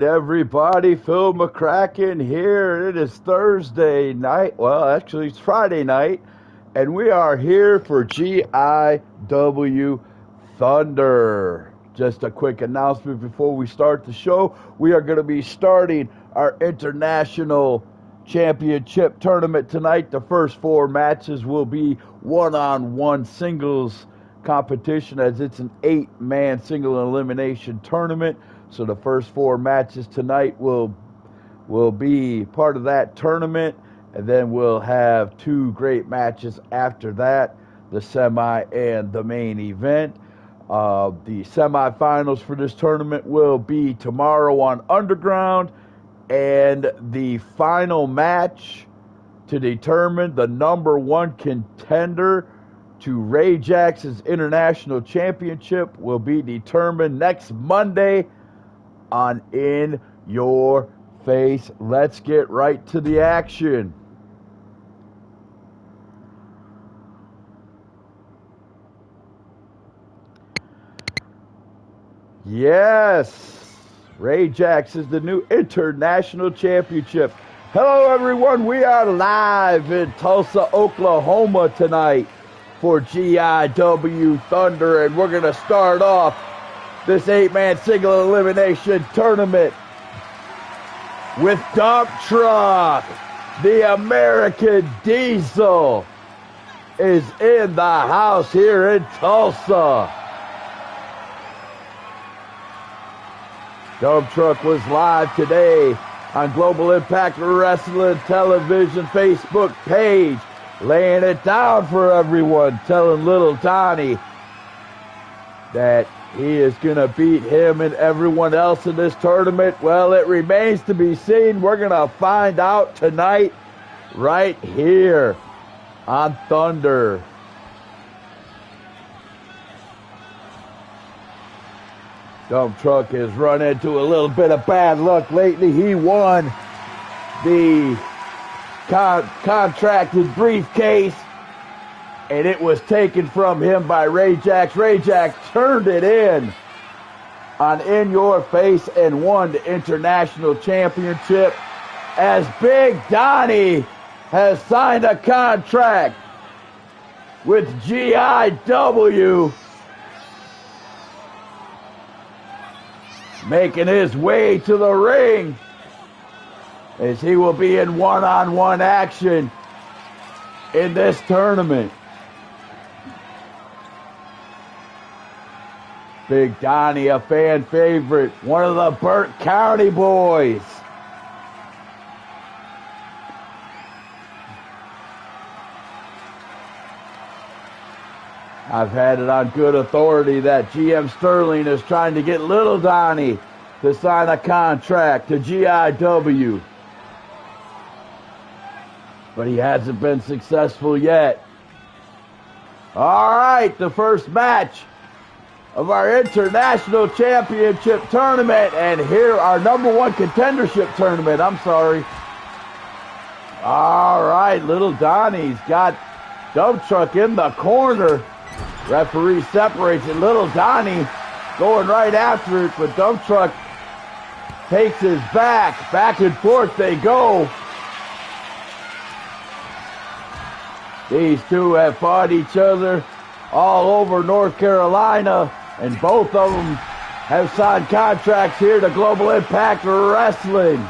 Everybody, Phil McCracken here. It is Thursday night. Well, actually, it's Friday night, and we are here for GIW Thunder. Just a quick announcement before we start the show. We are going to be starting our international championship tournament tonight. The first four matches will be one-on-one singles competition, as it's an 8-man single elimination tournament. So the first four matches tonight will be part of that tournament, and then we'll have two great matches after that, the semi and the main event. The semifinals for this tournament will be tomorrow on Underground, and the final match to determine the number one contender to Rajax's International Championship will be determined next Monday on In Your Face. Let's get right to the action. Yes, Rajax is the new international championship. Hello everyone, we are live in Tulsa, Oklahoma tonight for GIW Thunder, and we're going to start off this 8-man single elimination tournament with Dump Truck. The American Diesel is in the house here in Tulsa. Dump Truck was live today on Global Impact Wrestling Television Facebook page, laying it down for everyone, telling Little Donnie that he is going to beat him and everyone else in this tournament. Well, it remains to be seen. We're going to find out tonight right here on Thunder. Dump Truck has run into a little bit of bad luck lately. He won the contracted briefcase, and it was taken from him by Rajax. Rajax turned it in on In Your Face and won the international championship, as Big Donnie has signed a contract with GIW, making his way to the ring as he will be in one-on-one action in this tournament. Big Donnie, a fan favorite, one of the Burke County boys. I've had it on good authority that GM Sterling is trying to get Little Donnie to sign a contract to GIW, but he hasn't been successful yet. All right, the first match of our international championship tournament, and here our number one contendership tournament. I'm sorry. All right, Little Donnie's got Dump Truck in the corner. Referee separates it. Little Donnie going right after it, but Dump Truck takes his back. Back and forth they go. These two have fought each other all over North Carolina, and both of them have signed contracts here to Global Impact Wrestling.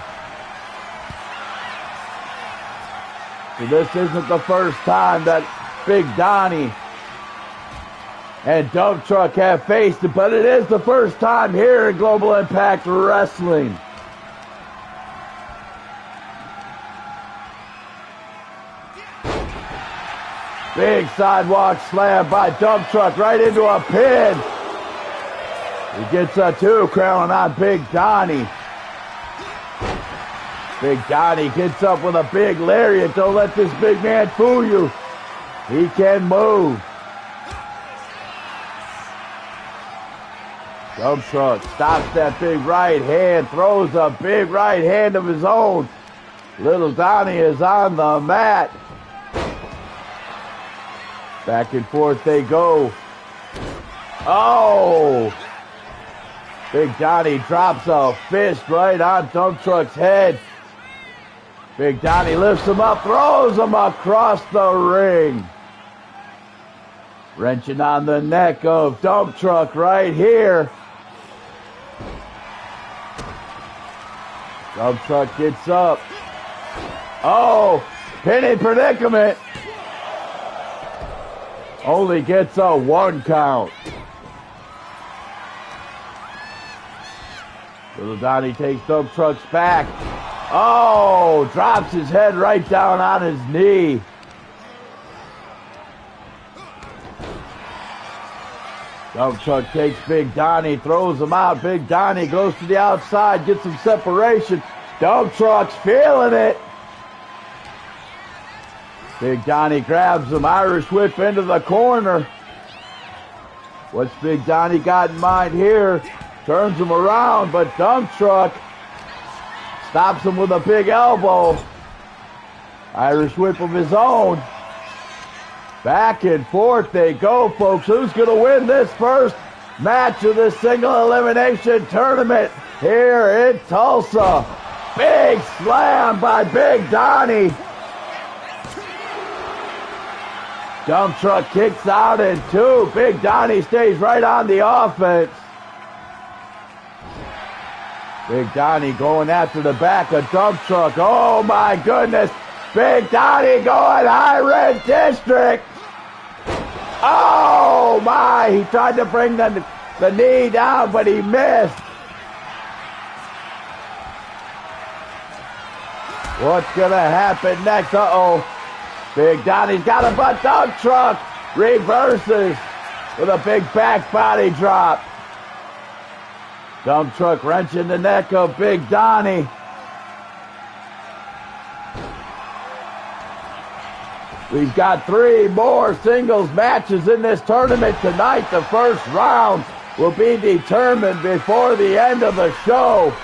So this isn't the first time that Big Donnie and Dump Truck have faced it, but it is the first time here in Global Impact Wrestling. Big sidewalk slam by Dump Truck right into a pin. He gets a two, crowning on Big Donnie. Big Donnie gets up with a big lariat. Don't let this big man fool you. He can move. Dump Truck stops that big right hand, throws a big right hand of his own. Little Donnie is on the mat. Back and forth they go. Oh! Big Donnie drops a fist right on Dump Truck's head. Big Donnie lifts him up, throws him across the ring. Wrenching on the neck of Dump Truck right here. Dump Truck gets up. Oh, pinning predicament. Only gets a 1 count. Little Donnie takes Dump Truck's back. Oh, drops his head right down on his knee. Dump Truck takes Big Donnie, throws him out. Big Donnie goes to the outside, gets some separation. Dump Truck's feeling it. Big Donnie grabs him, Irish whip into the corner. What's Big Donnie got in mind here? Turns him around, but Dump Truck stops him with a big elbow. Irish whip of his own. Back and forth they go, folks. Who's going to win this first match of this single elimination tournament here in Tulsa? Big slam by Big Donnie. Dump Truck kicks out in 2. Big Donnie stays right on the offense. Big Donnie going after the back of Dump Truck. Oh my goodness. Big Donnie going high red district. Oh my, he tried to bring the knee down, but he missed. What's gonna happen next? Uh-oh. Big Donnie's got him, but Dump Truck reverses with a big back body drop. Dump Truck wrenching the neck of Big Donnie. We've got 3 more singles matches in this tournament tonight. The first round will be determined before the end of the show.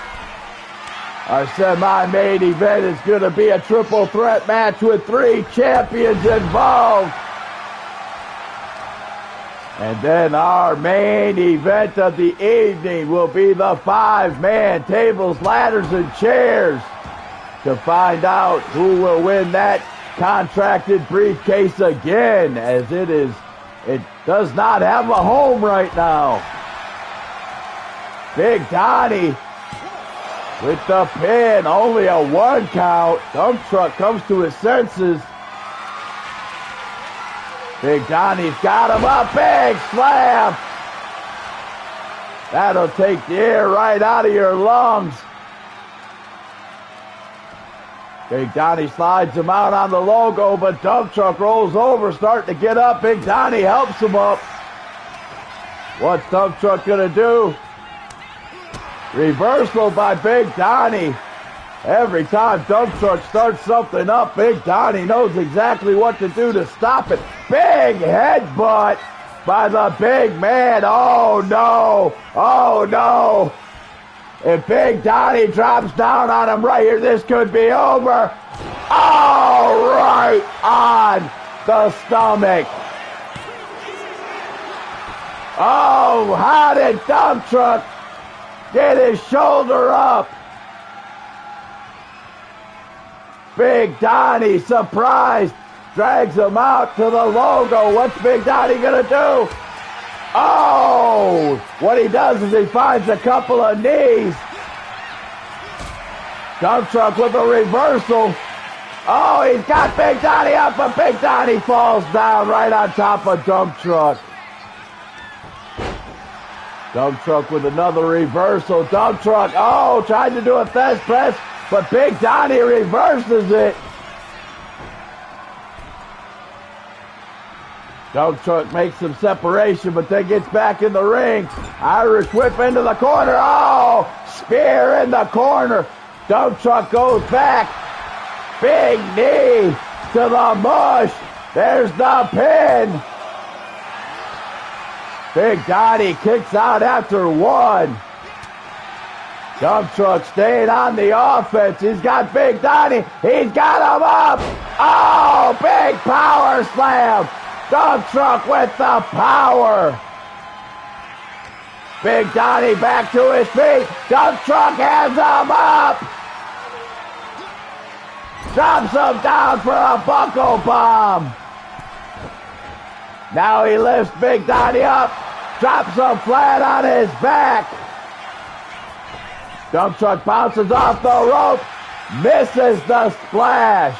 Our semi-main event is going to be a triple threat match with 3 champions involved. And then our main event of the evening will be the 5-man tables, ladders, and chairs to find out who will win that contracted briefcase again, as it does not have a home right now. Big Donnie with the pin, only a 1 count. Dump Truck comes to his senses. Big Donnie's got him up, big slam. That'll take the air right out of your lungs. Big Donnie slides him out on the logo, but Dump Truck rolls over, starting to get up. Big Donnie helps him up. What's Dump Truck gonna do? Reversal by Big Donnie. Every time Dump Truck starts something up, Big Donnie knows exactly what to do to stop it. Big headbutt by the big man. Oh no, oh no. If Big Donnie drops down on him right here, this could be over. Oh, right on the stomach. Oh, how did Dump Truck get his shoulder up? Big Donnie, surprised, drags him out to the logo. What's Big Donnie gonna do? Oh, what he does is he finds a couple of knees. Dump Truck with a reversal. Oh, he's got Big Donnie up, but Big Donnie falls down right on top of Dump Truck. Dump Truck with another reversal. Dump Truck, oh, tried to do a fast press, but Big Donnie reverses it. Dump Truck makes some separation, but then gets back in the ring. Irish whip into the corner. Oh, spear in the corner. Dump Truck goes back. Big knee to the mush. There's the pin. Big Donnie kicks out after 1. Dump Truck staying on the offense. He's got Big Donnie. He's got him up. Oh, big power slam. Dump Truck with the power. Big Donnie back to his feet. Dump truck has him up. Drops him down for a buckle bomb. Now he lifts Big Donnie up. Drops him flat on his back. Dump truck bounces off the rope. Misses the splash.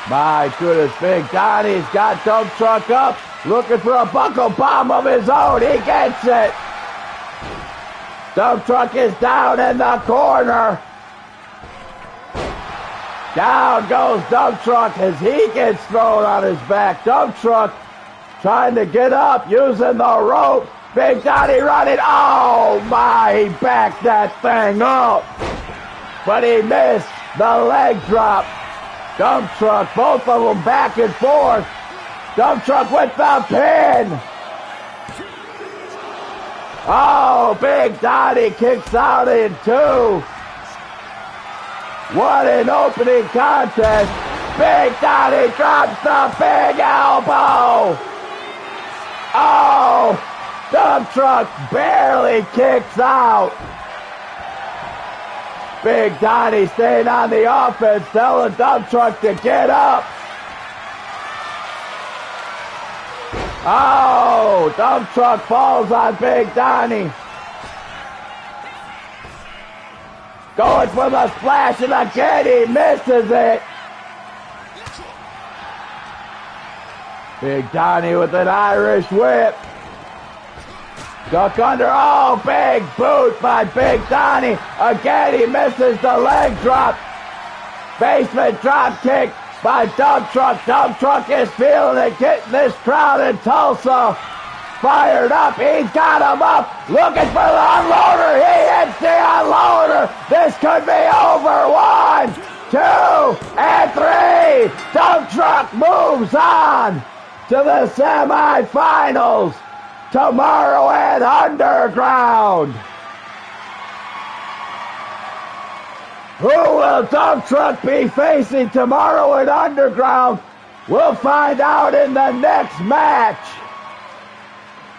My goodness, Big Donnie's got Dump Truck up, looking for a buckle bomb of his own. He gets it. Dump Truck is down in the corner. Down goes Dump Truck as he gets thrown on his back. Dump Truck trying to get up, using the rope. Big Donnie running. Oh my, he backed that thing up. But he missed the leg drop. Dump Truck, both of them back and forth. Dump Truck with the pin. Oh, Big Donnie kicks out in two. What an opening contest. Big Donnie drops the big elbow. Oh, Dump Truck barely kicks out. Big Donnie staying on the offense, telling Dump Truck to get up. Oh, Dump Truck falls on Big Donnie. Going for the splash, and again he misses it. Big Donnie with an Irish whip. Duck under. Oh, big boot by Big Donnie. Again, he misses the leg drop. Basement drop kick by Dump Truck. Dump Truck is feeling it, getting this crowd in Tulsa fired up. He's got him up, looking for the unloader. He hits the unloader. This could be over. 1, 2, and 3. Dump Truck moves on to the semifinals tomorrow at Underground. Who will Dump Truck be facing tomorrow at Underground? We'll find out in the next match,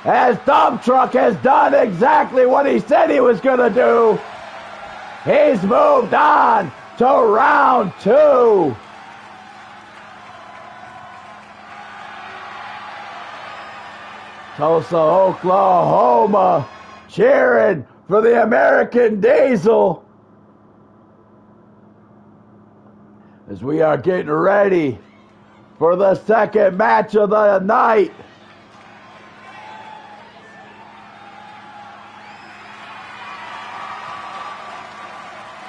as Dump Truck has done exactly what he said he was going to do. He's moved on to round 2. Tulsa, Oklahoma, cheering for the American Diesel as we are getting ready for the second match of the night.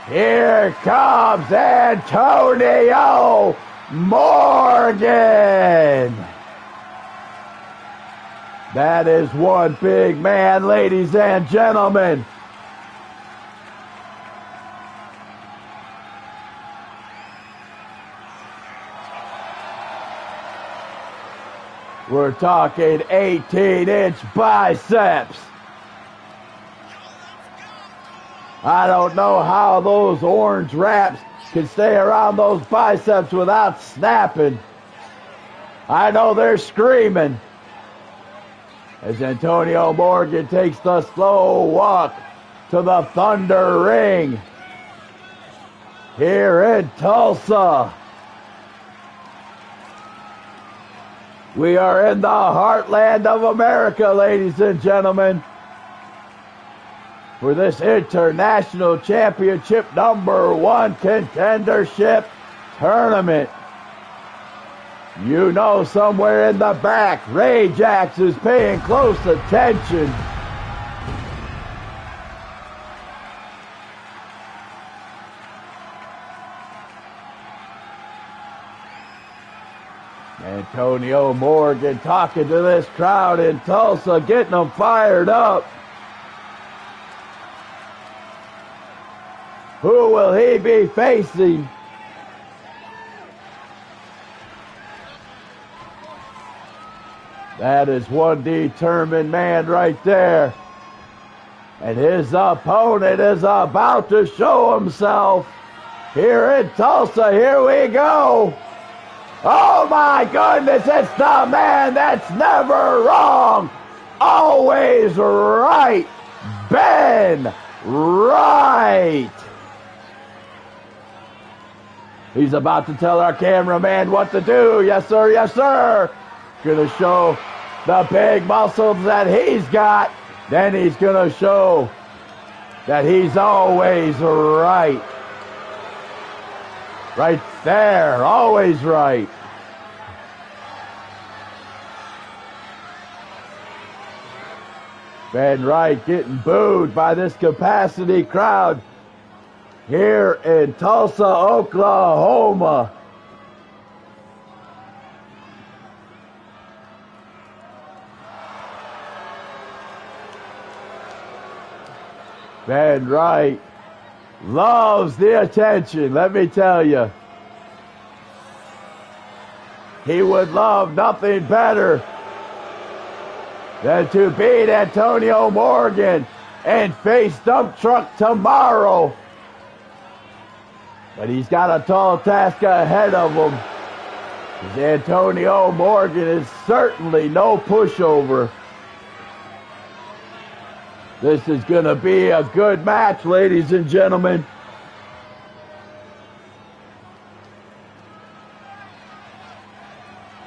Here comes Antonio Morgan. That is one big man, ladies and gentlemen. We're talking 18-inch biceps. I don't know how those orange wraps can stay around those biceps without snapping. I know they're screaming as Antonio Morgan takes the slow walk to the Thunder Ring here in Tulsa. We are in the heartland of America, ladies and gentlemen, for this International Championship #1 contendership tournament. You know, somewhere in the back, Ray Jax is paying close attention. Antonio Morgan talking to this crowd in Tulsa, getting them fired up. Who will he be facing? That is one determined man right there. And his opponent is about to show himself here in Tulsa. Here we go. Oh my goodness, it's the man that's never wrong, always right, Ben Wright. He's about to tell our cameraman what to do. Yes, sir, yes, sir. Gonna show the big muscles that he's got. Then he's gonna show that he's always right. Right there, always right. Ben Wright getting booed by this capacity crowd here in Tulsa, Oklahoma. Ben Wright loves the attention, let me tell you. He would love nothing better than to beat Antonio Morgan and face Dump Truck tomorrow. But he's got a tall task ahead of him, because Antonio Morgan is certainly no pushover. This is going to be a good match, ladies and gentlemen.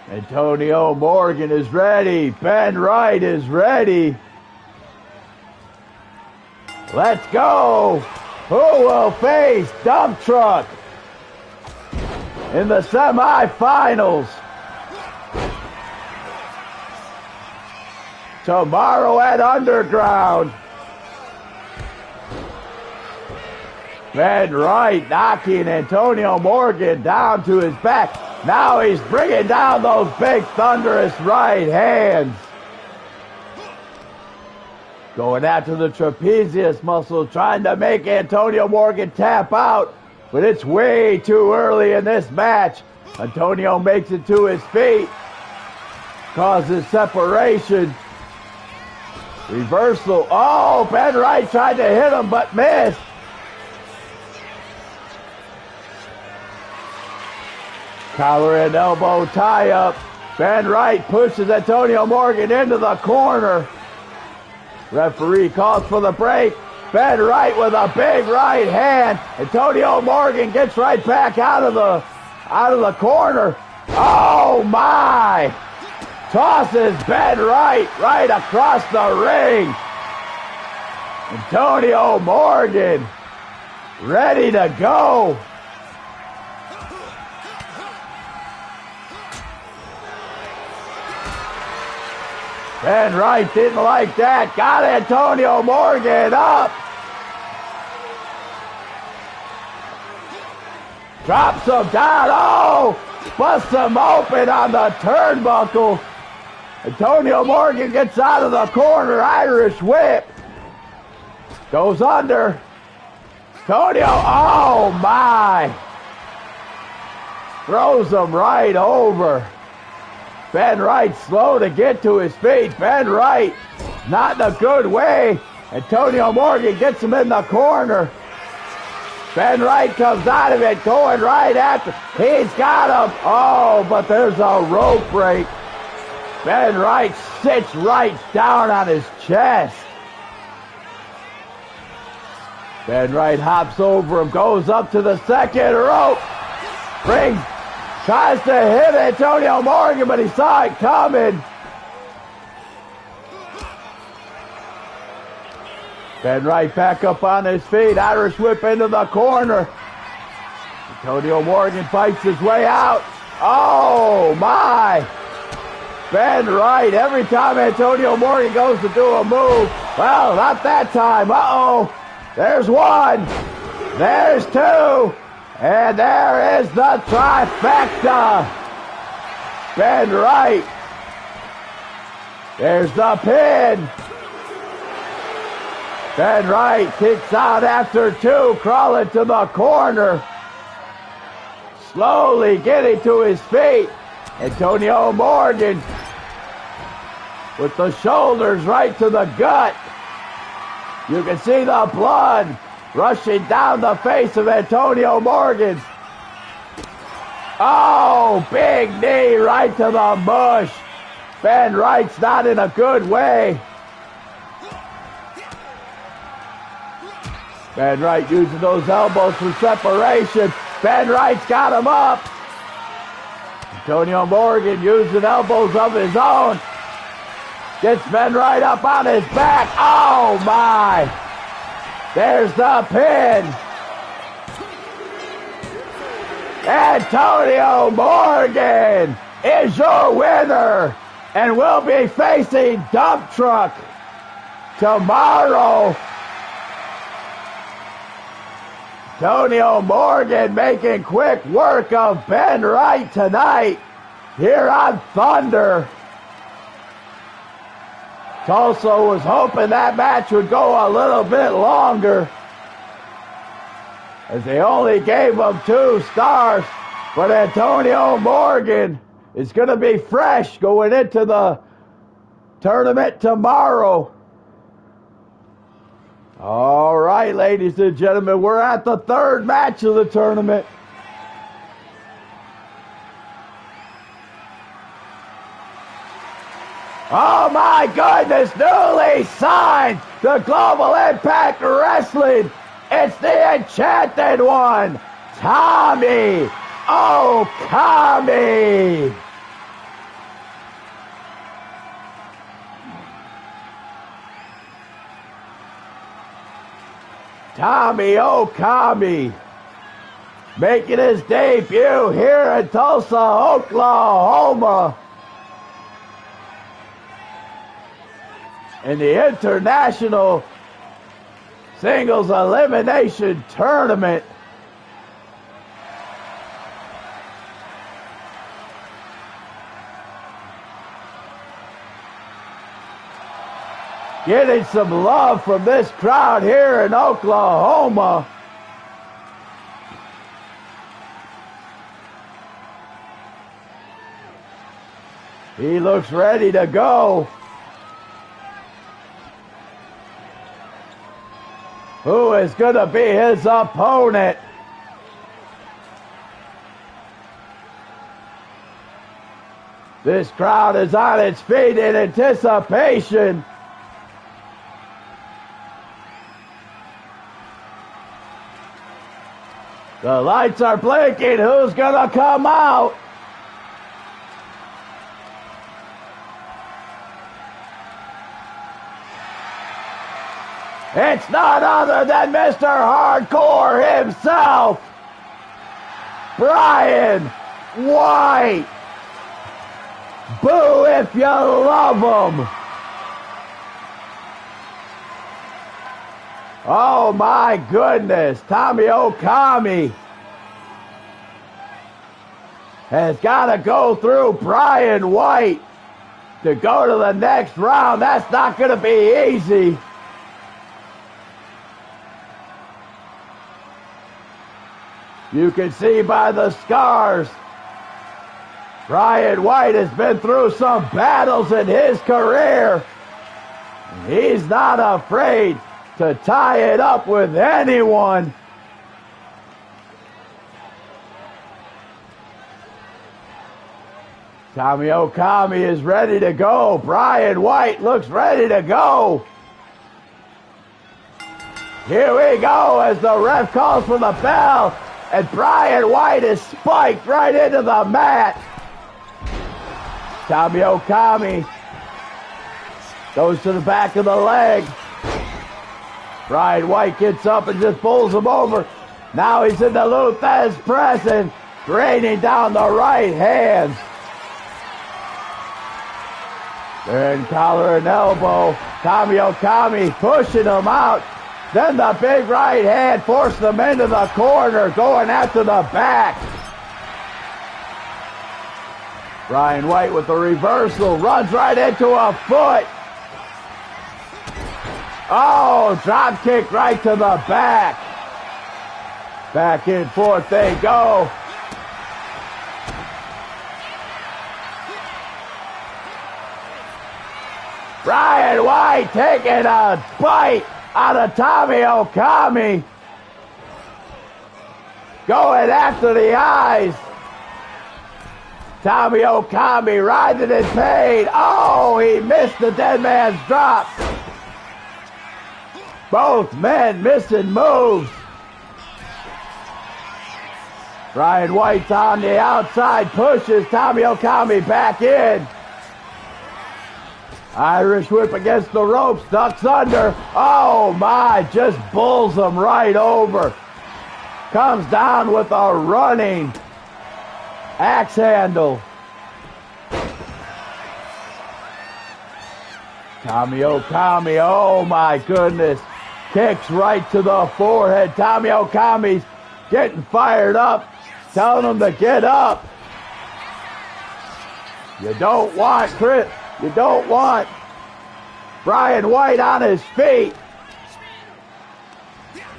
Antonio Morgan is ready. Ben Wright is ready. Let's go. Who will face Dump Truck in the semifinals tomorrow at Underground? Ben Wright knocking Antonio Morgan down to his back. Now he's bringing down those big thunderous right hands. Going after the trapezius muscle, trying to make Antonio Morgan tap out. But it's way too early in this match. Antonio makes it to his feet. Causes separation. Reversal. Oh, Ben Wright tried to hit him but missed. Collar and elbow tie up. Ben Wright pushes Antonio Morgan into the corner. Referee calls for the break. Ben Wright with a big right hand. Antonio Morgan gets right back out of the corner. Oh my! Tosses Ben Wright right across the ring. Antonio Morgan ready to go. Ben Wright didn't like that. Got Antonio Morgan up. Drops him down. Oh! Busts him open on the turnbuckle. Antonio Morgan gets out of the corner. Irish whip. Goes under. Antonio, oh my. Throws him right over. Ben Wright slow to get to his feet. Ben Wright not in a good way. Antonio Morgan gets him in the corner. Ben Wright comes out of it, going right after. He's got him. Oh, but there's a rope break. Ben Wright sits right down on his chest. Ben Wright hops over him, goes up to the second rope. Tries to hit Antonio Morgan, but he saw it coming. Ben Wright back up on his feet. Irish whip into the corner. Antonio Morgan fights his way out. Oh, my. Ben Wright, every time Antonio Morgan goes to do a move, well, not that time. Uh-oh. There's one. There's two. And there is the trifecta. Ben Wright. There's the pin. Ben Wright kicks out after two, crawling to the corner. Slowly getting to his feet. Antonio Morgan with the shoulders right to the gut. You can see the blood rushing down the face of Antonio Morgan. Oh, big knee right to the mush. Ben Wright's not in a good way. Ben Wright using those elbows for separation. Ben Wright's got him up. Antonio Morgan using elbows of his own. Gets Ben Wright up on his back. Oh, my. There's the pin. Antonio Morgan is your winner and will be facing Dump Truck tomorrow. Antonio Morgan making quick work of Ben Wright tonight here on Thunder. Tulsa was hoping that match would go a little bit longer, as they only gave him 2 stars. But Antonio Morgan is going to be fresh going into the tournament tomorrow. All right, ladies and gentlemen, we're at the 3rd match of the tournament. Oh my goodness, newly signed to Global Impact Wrestling. It's the Enchanted One, Tommy Okami. Tommy Okami making his debut here in Tulsa, Oklahoma, in the International Singles Elimination Tournament. Getting some love from this crowd here in Oklahoma. He looks ready to go. Who is going to be his opponent? This crowd is on its feet in anticipation. The lights are blinking. Who's going to come out? It's none other than Mr. Hardcore himself, Brian White. Boo if you love him. Oh my goodness, Tommy Okami has got to go through Brian White to go to the next round. That's not going to be easy. You can see by the scars, Brian White has been through some battles in his career. He's not afraid to tie it up with anyone. Tommy Okami is ready to go. Brian White looks ready to go. Here we go as the ref calls for the bell, and Brian White is spiked right into the mat. Tommy Okami goes to the back of the leg. Brian White gets up and just pulls him over. Now he's in the Lou Thesz press and draining down the right hand. Then collar and elbow. Tommy Okami pushing him out. Then the big right hand forcing him into the corner, going after the back. Brian White with the reversal, runs right into a foot. Oh, drop kick right to the back. Back and forth they go. Brian White taking a bite out of Tommy Okami. Going after the eyes. Tommy Okami writhing in pain. Oh, he missed the dead man's drop. Both men missing moves. Brian White's on the outside, pushes Tommy Okami back in. Irish whip against the ropes, ducks under. Oh my, just bulls him right over. Comes down with a running axe handle. Tommy Okami, oh my goodness. Kicks right to the forehead. Tommy Okami's getting fired up, telling him to get up. You don't want Brian White on his feet.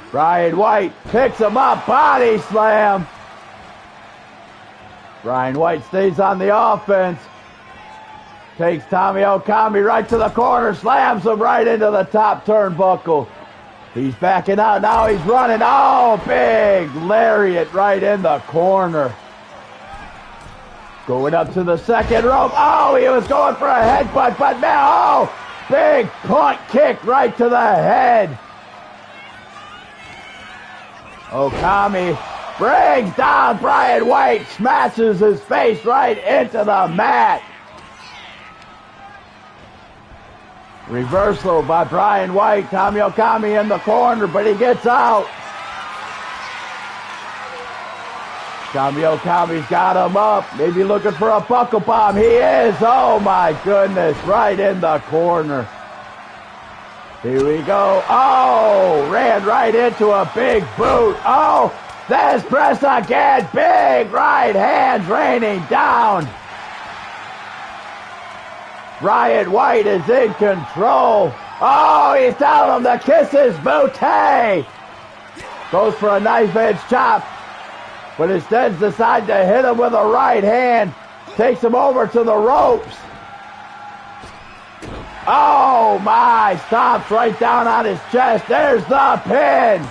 Brian White picks him up, body slam. Brian White stays on the offense. Takes Tommy Okami right to the corner, slams him right into the top turnbuckle. He's backing out, now he's running. Oh, big lariat right in the corner. Going up to the second rope. Oh, he was going for a headbutt, but now, oh, big punt kick right to the head. Okami brings down Brian White, smashes his face right into the mat. Reversal by Brian White. Tommy Okami in the corner, but he gets out. Tommy Okami's got him up. Maybe looking for a buckle bomb. He is. Oh my goodness. Right in the corner. Here we go. Oh, ran right into a big boot. Oh, there's press again. Big right hands raining down. Brian White is in control. Oh, he's telling him to kiss his booty. Goes for a knife edge chop, but instead decides to hit him with a right hand. Takes him over to the ropes. Oh my, stomps right down on his chest. There's the pin.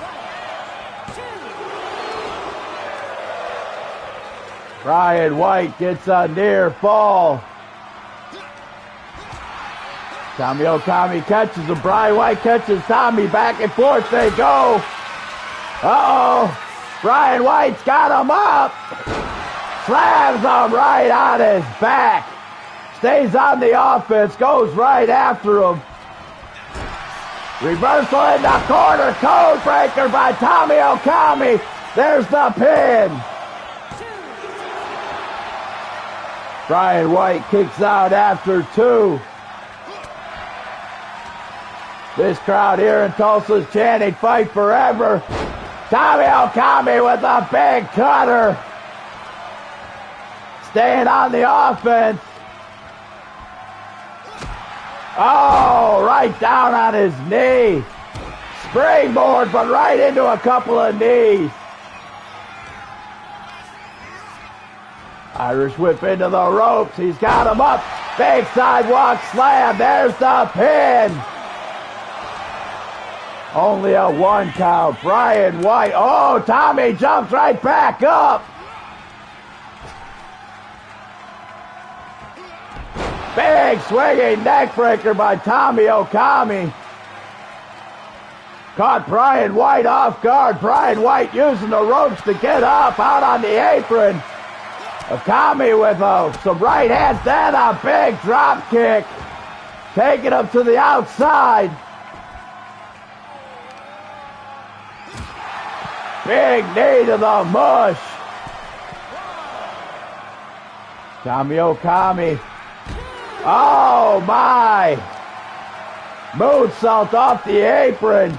Brian White gets a near fall. Tommy Okami catches him. Brian White catches Tommy. Back and forth they go. Uh-oh. Brian White's got him up. Slams him right on his back. Stays on the offense. Goes right after him. Reversal in the corner. Code breaker by Tommy Okami. There's the pin. Brian White kicks out after 2. This crowd here in Tulsa is chanting, "Fight forever." Tommy Okami with a big cutter. Staying on the offense. Oh, right down on his knee. Springboard, but right into a couple of knees. Irish whip into the ropes. He's got him up. Big sidewalk slam. There's the pin. Only a 1 count. Brian White. Oh, Tommy jumps right back up. Big swinging neck breaker by Tommy Okami. Caught Brian White off guard. Brian White using the ropes to get up out on the apron. Okami with some right hands, then a big drop kick. Taking him to the outside. Big knee to the mush. Tommy Okami. Oh my. Moonsault off the apron.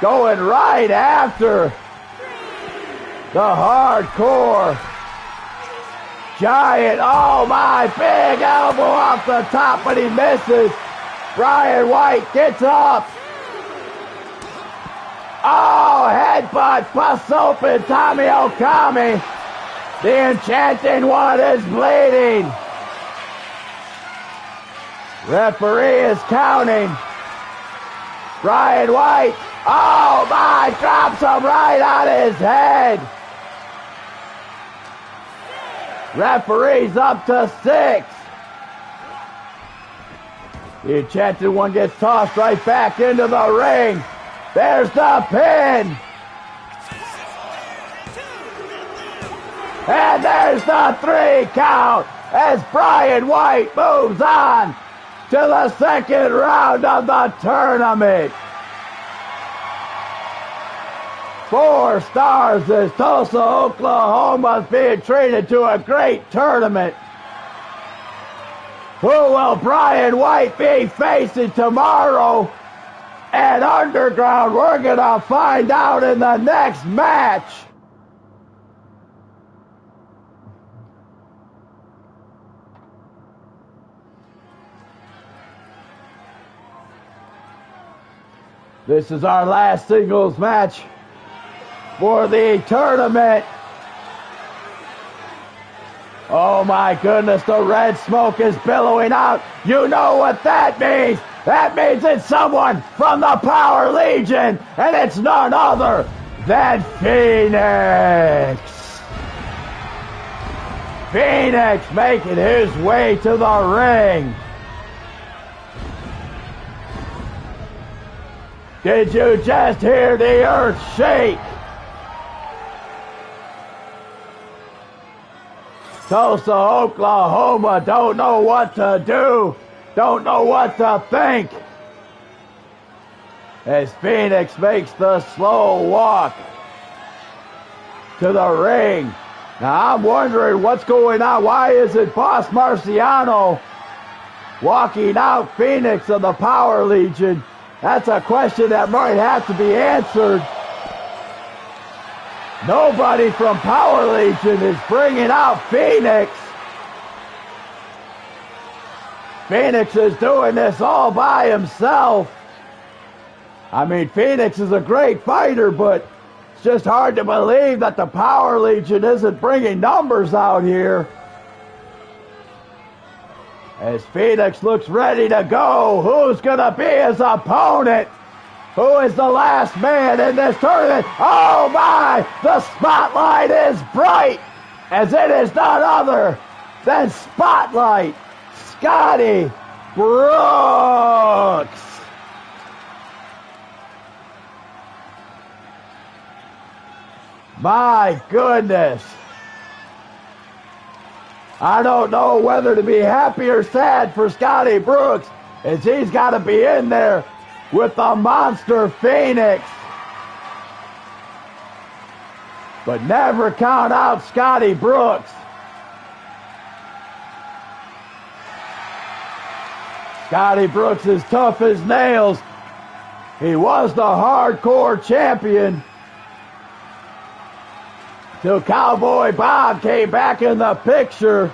Going right after the hardcore giant. Oh my, big elbow off the top, but he misses. Brian White gets up. Oh, headbutt, busts open Tommy Okami. The enchanting one is bleeding. Referee is counting. Brian White, oh my, drops him right on his head. Referee's up to 6. The enchanted one gets tossed right back into the ring. There's the pin. And there's the 3 count as Brian White moves on to the second round of the tournament. 4 stars as Tulsa, Oklahoma is being treated to a great tournament. Who will Brian White be facing tomorrow at Underground? We're going to find out in the next match. This is our last singles match for the tournament. Oh my goodness, the red smoke is billowing out. You know what that means. That means it's someone from the Power Legion, and it's none other than Phoenix. Phoenix making his way to the ring. Did you just hear the earth shake? Tulsa, Oklahoma don't know what to do, don't know what to think, as Phoenix makes the slow walk to the ring. Now I'm wondering what's going on. Why isn't Boss Marciano walking out Phoenix of the Power Legion? That's a question that might have to be answered. Nobody from Power Legion is bringing out Phoenix. Phoenix is doing this all by himself. I mean, Phoenix is a great fighter, but it's just hard to believe that the Power Legion isn't bringing numbers out here. As Phoenix looks ready to go, who's going to be his opponent? Who is the last man in this tournament? Oh my! The spotlight is bright, as it is none other than Spotlight Scotty Brooks. My goodness. I don't know whether to be happy or sad for Scotty Brooks, as he's got to be in there with the monster Phoenix. But never count out Scotty Brooks. Scotty Brooks is tough as nails. He was the hardcore champion till Cowboy Bob came back in the picture.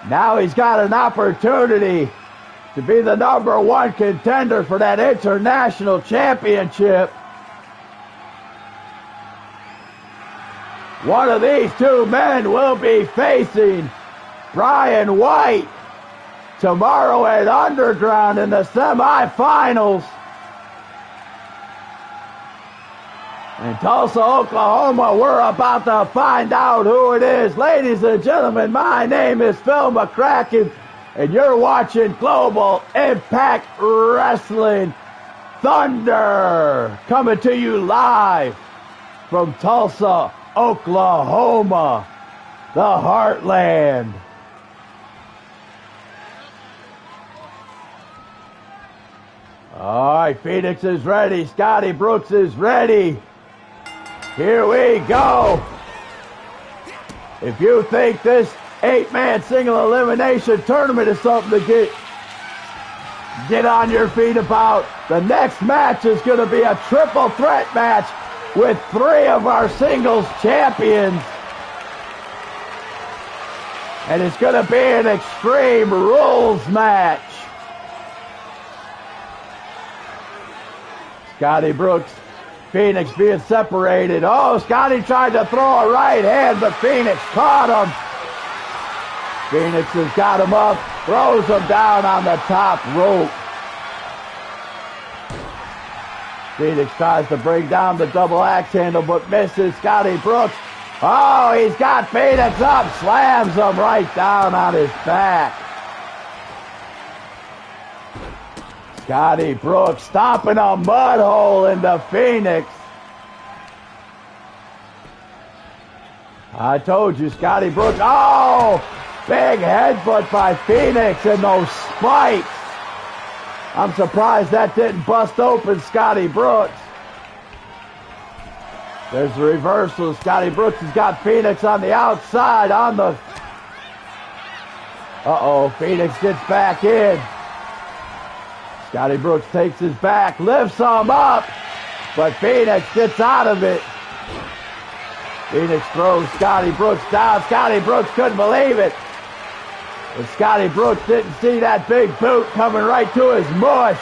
Now he's got an opportunity to be the #1 contender for that international championship. One of these two men will be facing Brian White tomorrow at Underground in the semifinals. In Tulsa, Oklahoma, we're about to find out who it is. Ladies and gentlemen, my name is Phil McCracken, and you're watching Global Impact Wrestling Thunder, coming to you live from Tulsa, Oklahoma, the Heartland. All right, Phoenix is ready. Scotty Brooks is ready. Here we go. If you think this 8-man single elimination tournament is something to get on your feet about, the next match is going to be a triple threat match with 3 of our singles champions. And it's going to be an Extreme Rules match. Scotty Brooks, Phoenix being separated. Oh, Scotty tried to throw a right hand, but Phoenix caught him. Phoenix has got him up, throws him down on the top rope. Phoenix tries to bring down the double axe handle, but misses Scotty Brooks. Oh, he's got Phoenix up, slams him right down on his back. Scotty Brooks stomping a mud hole into Phoenix. I told you, Scotty Brooks. Oh, big headbutt by Phoenix and those spikes. I'm surprised that didn't bust open Scotty Brooks. There's the reversal. Scotty Brooks has got Phoenix on the outside on the... Uh-oh, Phoenix gets back in. Scotty Brooks takes his back, lifts him up, but Phoenix gets out of it. Phoenix throws Scotty Brooks down. Scotty Brooks couldn't believe it. But Scotty Brooks didn't see that big boot coming right to his mush.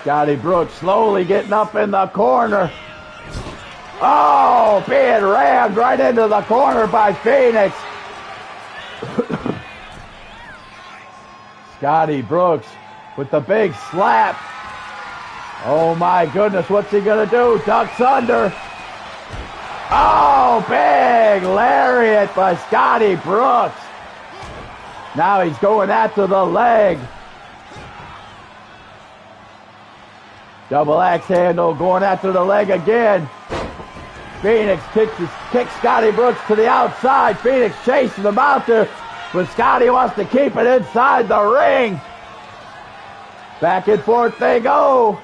Scotty Brooks slowly getting up in the corner. Oh, being rammed right into the corner by Phoenix. Scotty Brooks with the big slap. Oh my goodness, what's he gonna do? Ducks under. Oh, big lariat by Scotty Brooks. Now he's going after the leg. Double axe handle going after the leg again. Phoenix kicks Scotty Brooks to the outside. Phoenix chasing him out there, but Scotty wants to keep it inside the ring. Back and forth they go.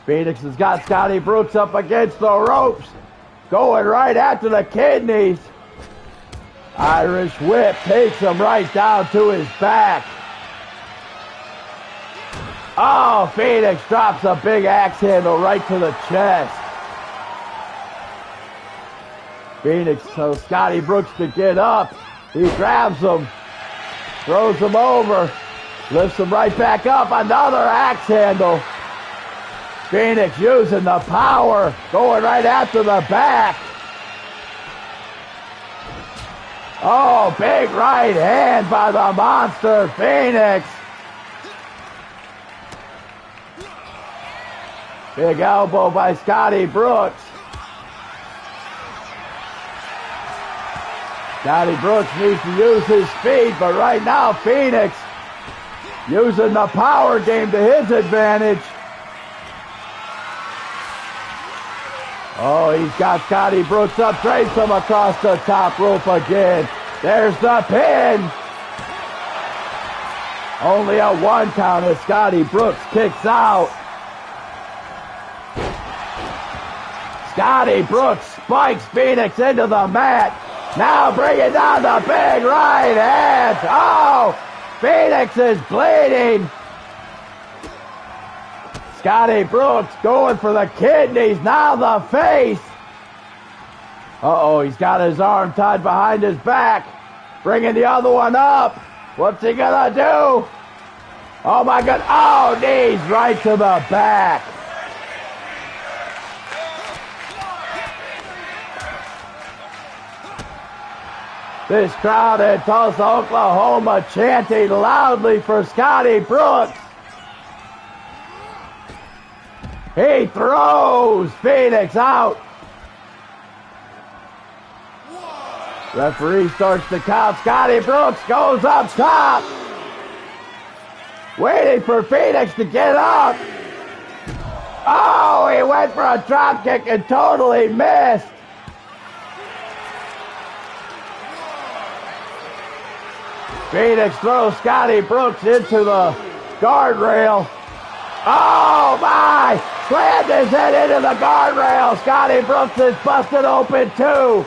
Phoenix has got Scotty Brooks up against the ropes, going right after the kidneys. Irish whip takes him right down to his back. Oh, Phoenix drops a big axe handle right to the chest. Phoenix tells Scotty Brooks to get up. He grabs him, throws him over, lifts him right back up. Another axe handle. Phoenix using the power, going right after the back. Oh, big right hand by the monster Phoenix. Big elbow by Scotty Brooks. Scotty Brooks needs to use his speed, but right now Phoenix using the power game to his advantage. Oh, he's got Scotty Brooks up, trades him across the top rope again. There's the pin. Only a 1 count as Scotty Brooks kicks out. Scotty Brooks spikes Phoenix into the mat. Now bringing down the big right hand. Oh, Phoenix is bleeding. Scotty Brooks going for the kidneys, now the face. Uh-oh, he's got his arm tied behind his back. Bringing the other one up. What's he gonna do? Oh my God, oh, knees right to the back. This crowd in Tulsa, Oklahoma chanting loudly for Scotty Brooks. He throws Phoenix out. Referee starts to count. Scotty Brooks goes up top. Waiting for Phoenix to get up. Oh, he went for a drop kick and totally missed. Phoenix throws Scotty Brooks into the guardrail. Oh my! Slammed his head into the guardrail. Scotty Brooks is busted open too.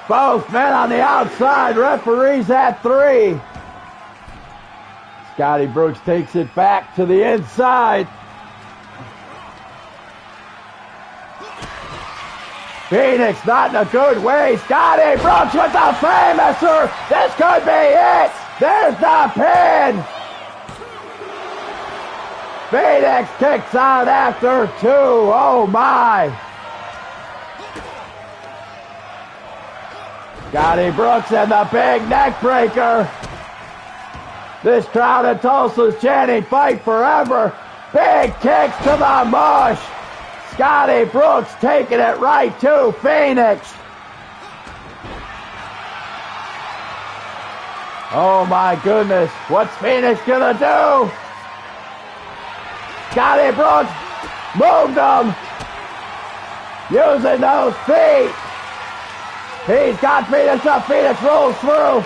Both men on the outside. Referees at 3. Scotty Brooks takes it back to the inside. Phoenix not in a good way. Scotty Brooks with the famouser. This could be it. There's the pin. Phoenix kicks out after 2. Oh my. Scotty Brooks and the big neck breaker. This crowd in Tulsa is chanting, "Fight forever." Big kicks to the mush. Scotty Brooks taking it right to Phoenix. Oh my goodness, what's Phoenix gonna do? Scotty Brooks moved him. Using those feet. He's got Phoenix up. Phoenix rolls through.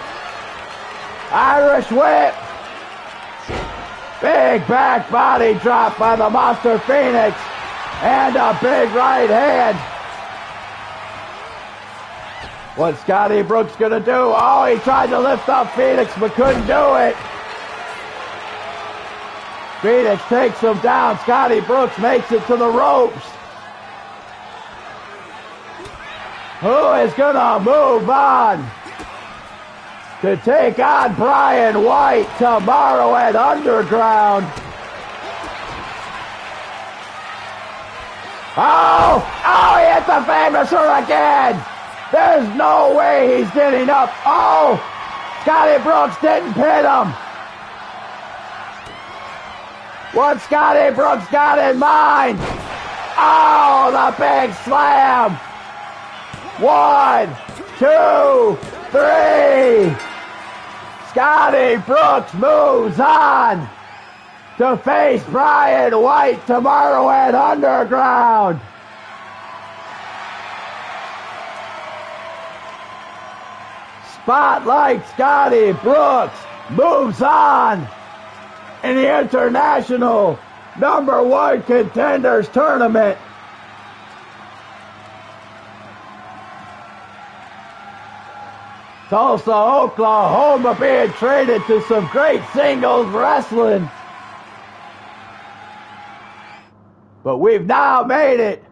Irish whip. Big back body drop by the Monster Phoenix. And a big right hand. What's Scotty Brooks gonna do? Oh, he tried to lift up Phoenix but couldn't do it. Phoenix takes him down. Scotty Brooks makes it to the ropes. Who is gonna move on to take on Brian White tomorrow at Underground? Oh, he hit the Famouser again. There's no way he's getting up. Oh, Scotty Brooks didn't pin him. What Scotty Brooks got in mind? Oh, the big slam. 1, 2, 3. Scotty Brooks moves on to face Brian White tomorrow at Underground. Spotlight Scotty Brooks moves on in the International #1 Contenders Tournament. Tulsa, Oklahoma being traded to some great singles wrestling. But we've now made it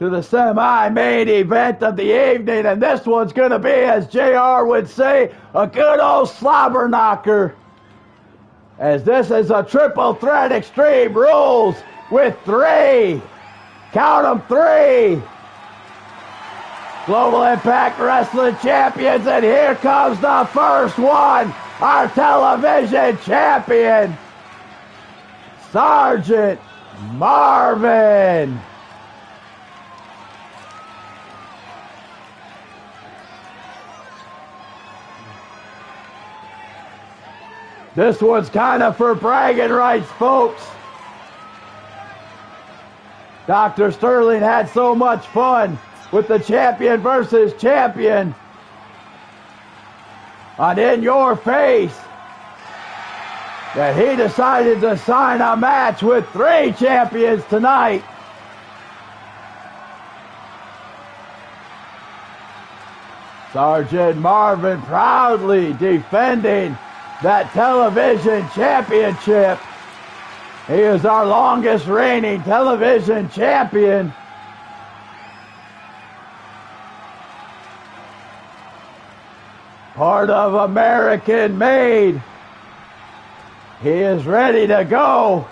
to the semi-main event of the evening, and this one's going to be, as JR would say, a good old slobber knocker. As this is a triple threat Extreme Rules with 3. Count them, 3. Global Impact Wrestling champions, and here comes the first one, our television champion, Sergeant Marvin. This one's kind of for bragging rights, folks. Dr. Sterling had so much fun with the champion versus champion on In Your Face that he decided to sign a match with 3 champions tonight. Sergeant Marvin proudly defending that television championship. He is our longest reigning television champion. Part of American Made. He is ready to go.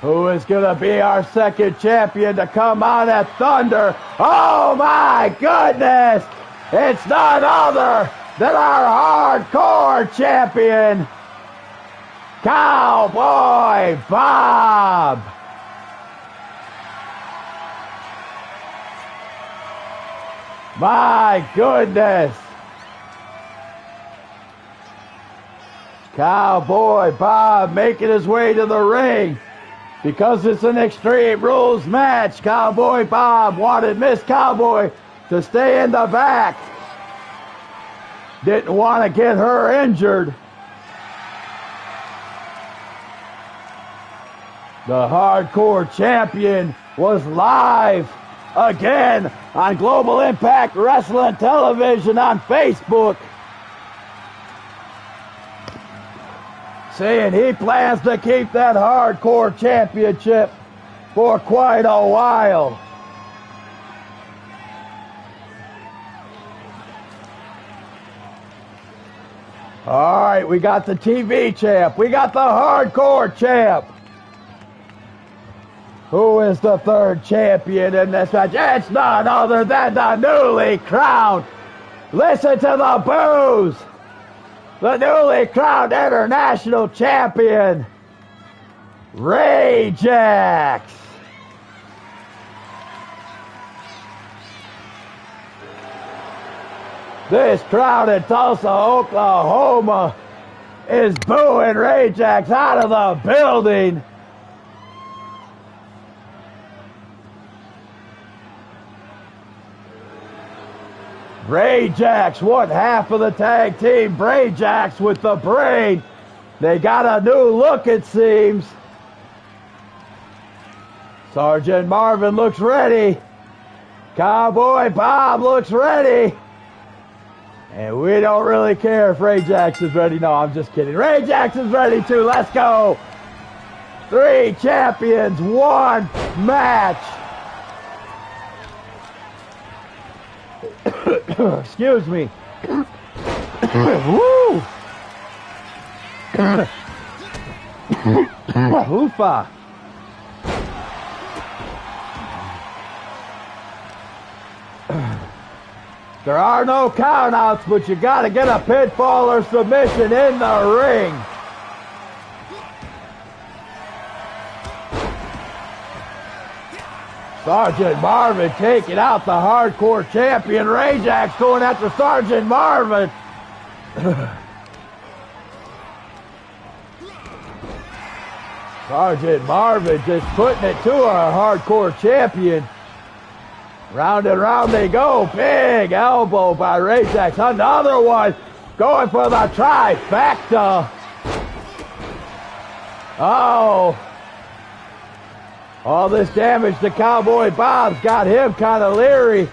Who is going to be our second champion to come out at Thunder? Oh my goodness! It's none other than our hardcore champion, Cowboy Bob. My goodness. Cowboy Bob making his way to the ring. Because it's an Extreme Rules match, Cowboy Bob wanted Miss Cowboy to stay in the back. Didn't want to get her injured. The hardcore champion was live again on Global Impact Wrestling Television on Facebook, saying he plans to keep that hardcore championship for quite a while. All right, we got the TV champ. We got the hardcore champ. Who is the third champion in this match? It's none other than the newly crowned Listen to the boos. The newly crowned international champion, Rajax. This crowd in Tulsa, Oklahoma is booing Rajax out of the building. Rajax, one half of the tag team. Rajax with the brain. They got a new look, it seems. Sergeant Marvin looks ready. Cowboy Bob looks ready. And we don't really care if Rajax is ready. No, I'm just kidding. Rajax is ready too. Let's go. 3 champions, 1 match. Excuse me. Woo! Hoofa! There are no countouts, but you got to get a pinfall or submission in the ring. Sergeant Marvin taking out the hardcore champion. Rajax going after Sergeant Marvin. Sergeant Marvin just putting it to our hardcore champion. Round and round they go. Big elbow by Rajax. Another one going for the trifecta. Oh. All this damage to Cowboy Bob's got him kind of leery.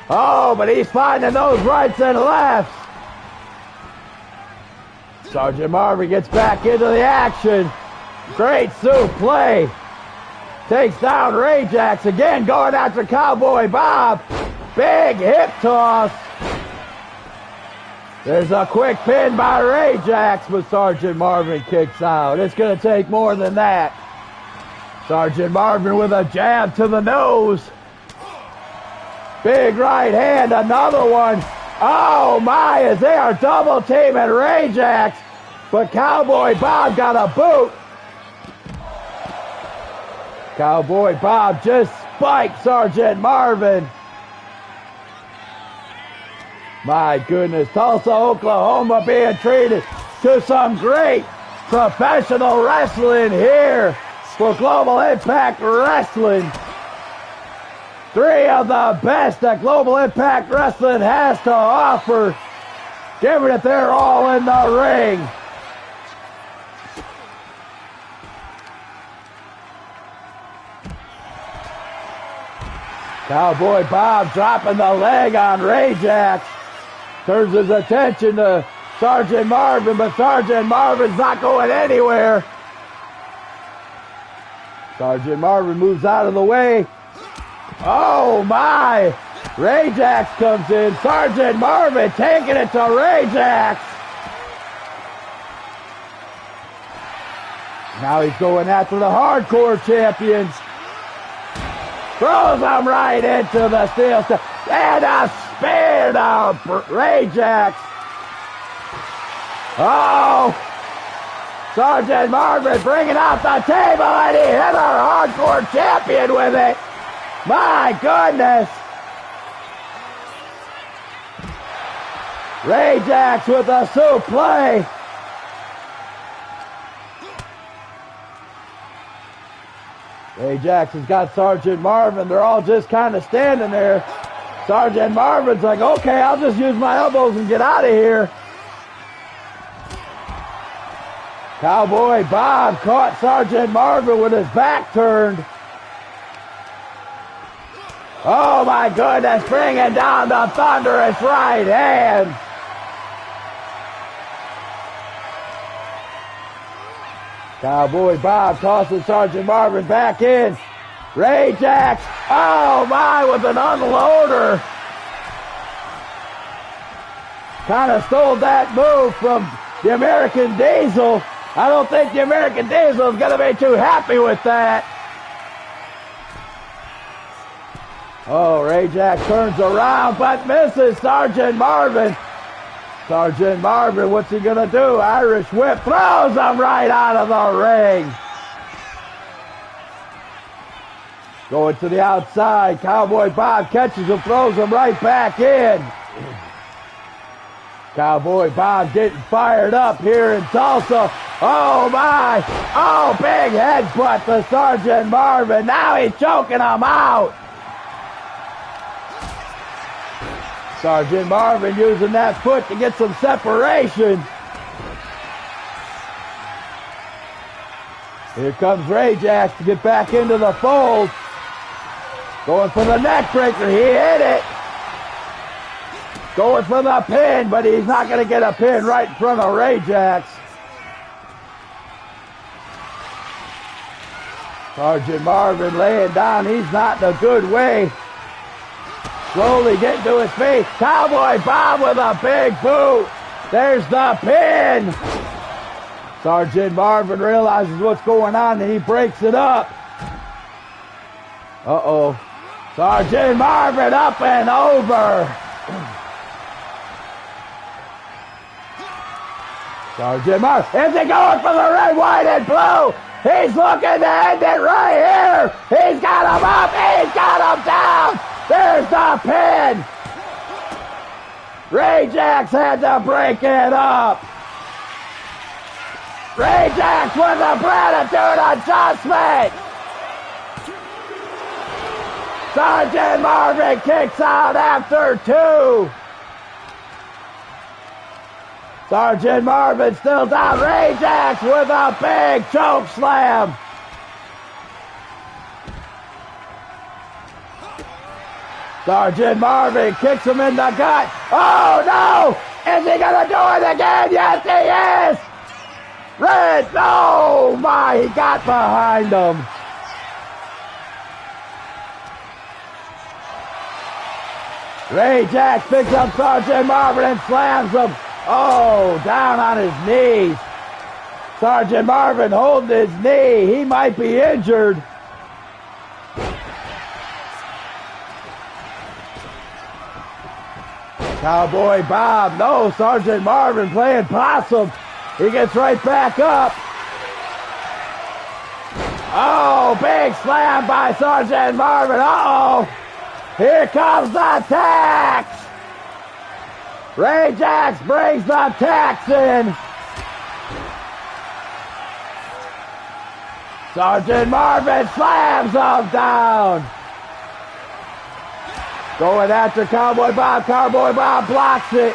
Oh, but he's finding those rights and lefts. Sergeant Marvin gets back into the action. Great Sioux play. Takes down Rajax again, going after Cowboy Bob. Big hip toss. There's a quick pin by Rajax, but Sergeant Marvin kicks out. It's going to take more than that. Sergeant Marvin with a jab to the nose. Big right hand, another one. Oh my, as they are double teaming Rajax, but Cowboy Bob got a boot. Cowboy Bob just spiked Sergeant Marvin. My goodness, Tulsa, Oklahoma being treated to some great professional wrestling here for Global Impact Wrestling. 3 of the best that Global Impact Wrestling has to offer, giving it their all in the ring. Cowboy Bob dropping the leg on Rajax. Turns his attention to Sergeant Marvin, but Sergeant Marvin's not going anywhere. Sergeant Marvin moves out of the way. Oh my! Rajax comes in. Sergeant Marvin taking it to Rajax. Now he's going after the hardcore champions. Throws him right into the steel step. And a spear to Rajax. Oh! Sergeant Marvin bringing out the table, and he hit our hardcore champion with it. My goodness. Rajax with a suplex. Rajax has got Sergeant Marvin. They're all just kind of standing there. Sergeant Marvin's like, okay, I'll just use my elbows and get out of here. Cowboy Bob caught Sergeant Marvin with his back turned. Oh my goodness, bringing down the thunderous right hand. Cowboy Bob tosses Sergeant Marvin back in. Rajax, oh my, with an unloader. Kind of stole that move from the American Diesel. I don't think the American Diesel is going to be too happy with that. Oh, Rajak turns around but misses Sergeant Marvin. Sergeant Marvin, what's he gonna do? Irish whip throws him right out of the ring. Going to the outside, Cowboy Bob catches him, throws him right back in. Cowboy Bob getting fired up here in Tulsa. Oh my! Oh, big headbutt to Sergeant Marvin. Now he's choking him out. Sergeant Marvin using that foot to get some separation. Here comes Rajak to get back into the fold. Going for the neck breaker. He hit it. Going for the pin, but he's not going to get a pin right in front of Rajak. Sergeant Marvin laying down. He's not in a good way. Slowly getting to his feet. Cowboy Bob with a big boot. There's the pin. Sergeant Marvin realizes what's going on and he breaks it up. Uh-oh. Sergeant Marvin up and over. Sergeant Marvin, is he going for the red, white, and blue? He's looking to end it right here. He's got him up. He's got him down. There's the pin. Rajak had to break it up. Rajak with a gratitude adjustment. Sergeant Marvin kicks out after 2. Sergeant Marvin still down. Rajak with a big choke slam. Sergeant Marvin kicks him in the gut. Oh no! Is he gonna do it again? Yes, he is! Red, oh my, he got behind him. Rajak picks up Sergeant Marvin and slams him. Oh, down on his knees. Sergeant Marvin holding his knee. He might be injured. Cowboy Bob, no, Sergeant Marvin playing possum. He gets right back up. Oh, big slam by Sergeant Marvin. Uh-oh. Here comes the tax. Rajak brings the tax in. Sergeant Marvin slams him down. Going after Cowboy Bob. Cowboy Bob blocks it.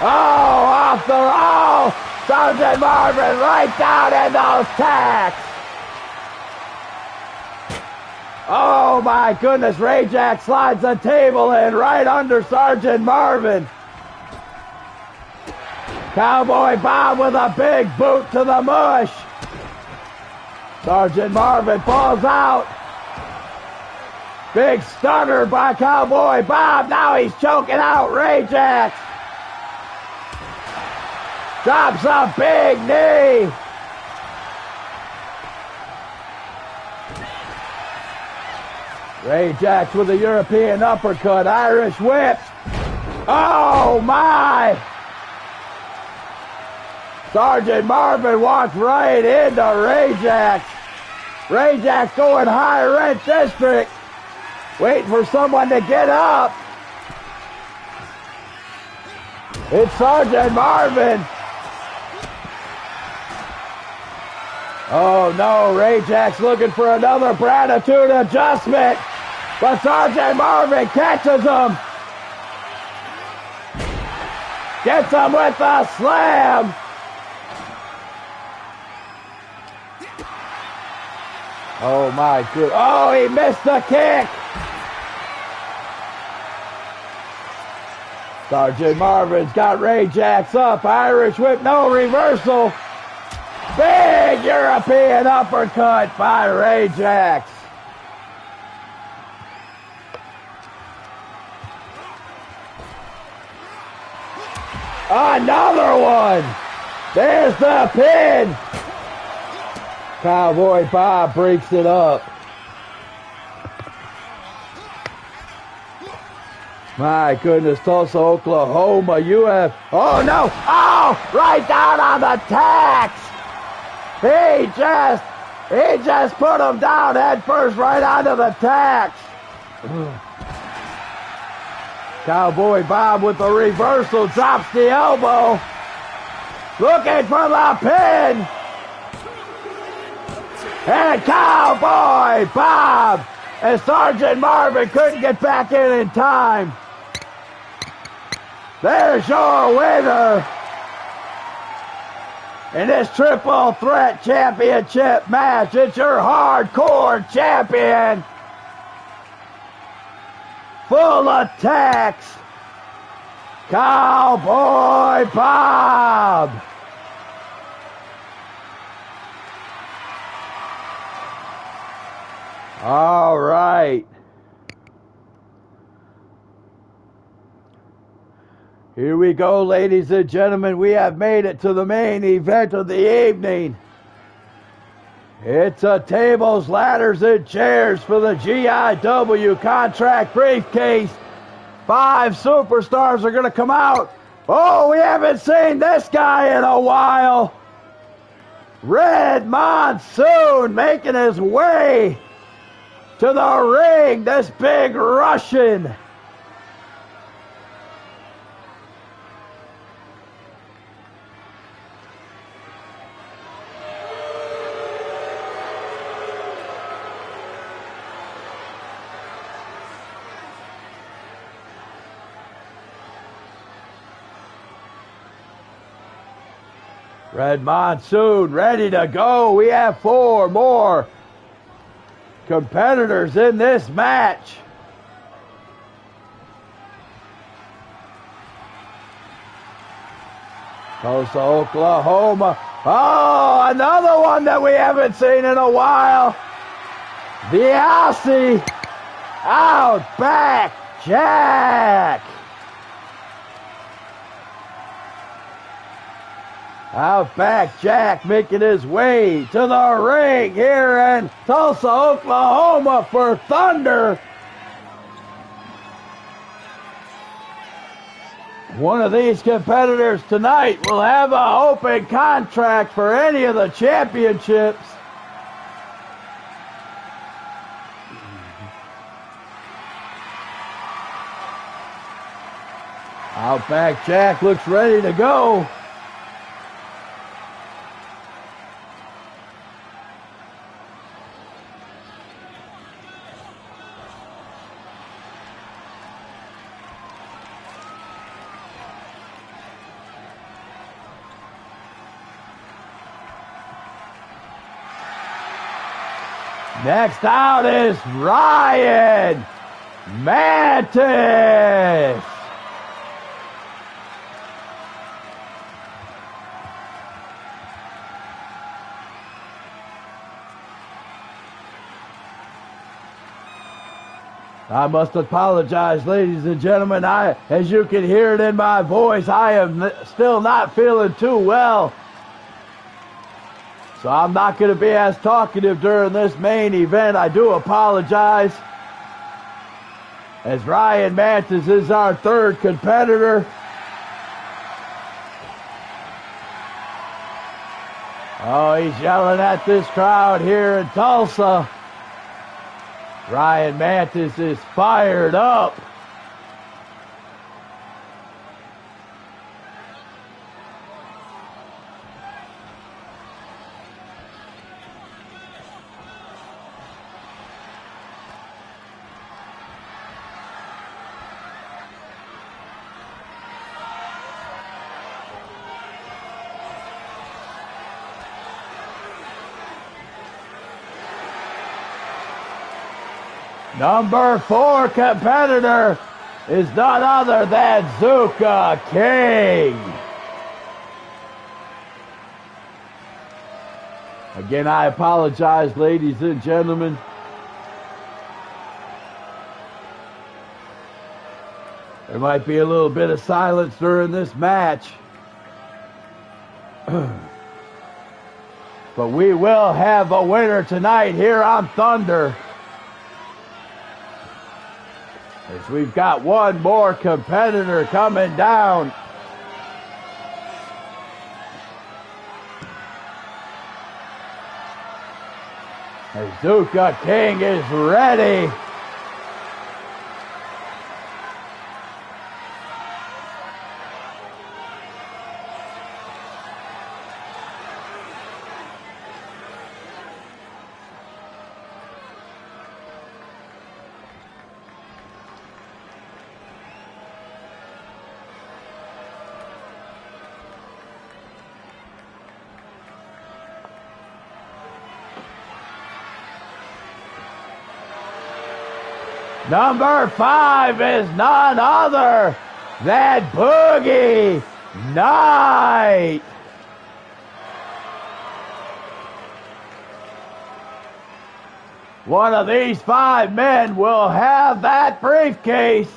Oh, off the... Oh! Sergeant Marvin right down in those tacks. Oh, my goodness. Rajak slides the table in right under Sergeant Marvin. Cowboy Bob with a big boot to the mush. Sergeant Marvin falls out. Big stunner by Cowboy Bob. Now he's choking out Rajak. Drops a big knee. Rajak with a European uppercut. Irish whip. Oh, my. Sergeant Marvin walks right into Rajak. Rajak's going high rent district. Waiting for someone to get up. It's Sergeant Marvin. Oh no, Rajak's looking for another gratitude adjustment. But Sergeant Marvin catches him. Gets him with a slam. Oh my good. Oh, he missed the kick. Sergeant Marvin's got Rajak's up. Irish whip, no reversal. Big European uppercut by Rajak. Another one. There's the pin. Cowboy Bob breaks it up. My goodness, Tulsa, Oklahoma, you have, oh no, oh, right down on the tacks. He just put him down head first right onto the tacks. Cowboy Bob with the reversal, drops the elbow. Looking for the pin. And Cowboy Bob and Sergeant Marvin couldn't get back in time. There's your winner in this triple threat championship match. It's your hardcore champion, full attacks, Cowboy Bob. All right. Here we go, ladies and gentlemen. We have made it to the main event of the evening. It's a tables, ladders, and chairs for the GIW contract briefcase. 5 superstars are going to come out. Oh, we haven't seen this guy in a while. Red Monsoon making his way to the ring, this big Russian. Red Monsoon ready to go. We have 4 more competitors in this match. Tulsa, Oklahoma. Oh, another one that we haven't seen in a while. The Aussie Outback Jack. Outback Jack making his way to the ring here in Tulsa, Oklahoma for Thunder. One of these competitors tonight will have an open contract for any of the championships. Outback Jack looks ready to go. Next out is Ryan Mantis. I must apologize, ladies and gentlemen. As you can hear it in my voice, I am still not feeling too well. So I'm not going to be as talkative during this main event. I do apologize. As Ryan Mantis is our 3rd competitor. Oh, he's yelling at this crowd here in Tulsa. Ryan Mantis is fired up. Number 4 competitor is none other than Zuka King. Again, I apologize, ladies and gentlemen. There might be a little bit of silence during this match. But we will have a winner tonight here on Thunder. as we've got one more competitor coming down. Azuka King is ready. Number 5 is none other than Boogie Knight. One of these 5 men will have that briefcase.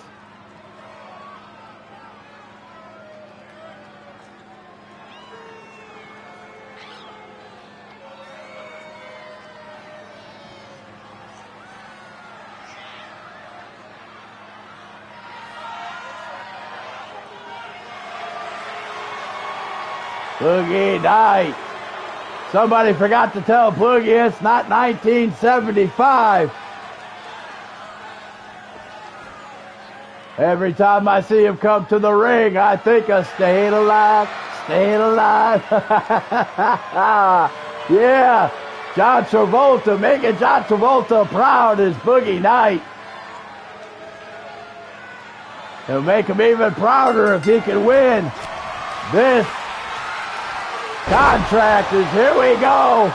Boogie Knight. Somebody forgot to tell Boogie it's not 1975. Every time I see him come to the ring, I think of staying alive, staying alive. Yeah, John Travolta, making John Travolta proud is Boogie Knight. It'll make him even prouder if he can win this contract. Is here we go.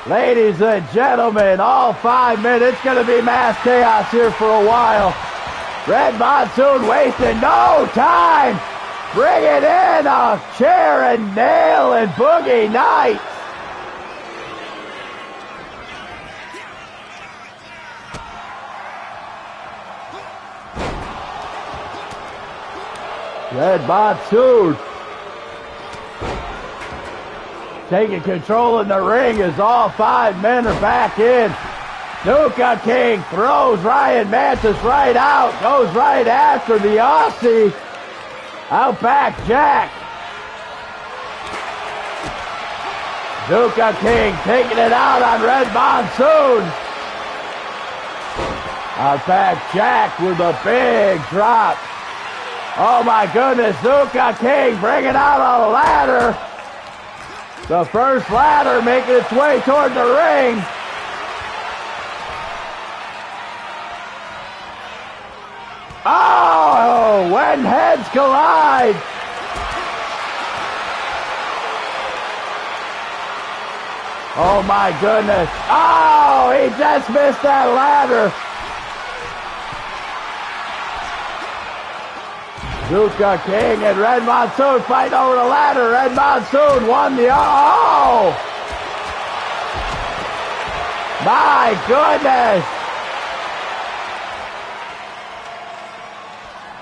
Ladies and gentlemen, all 5 men. It's going to be mass chaos here for a while. Red Monsoon wasting no time. Bringing in a chair and nail and Boogie Knight. Red Monsoon taking control in the ring as all 5 men are back in. Nuka King throws Ryan Mantis right out, goes right after the Aussie. Outback Jack. Nuka King taking it out on Red Monsoon. Outback Jack with a big drop. Oh my goodness, Nuka King bringing out a ladder. The first ladder making its way toward the ring. Oh, when heads collide. Oh my goodness. Oh, he just missed that ladder. Nuka King and Red Monsoon fighting over the ladder. Red Monsoon won the... Oh! My goodness!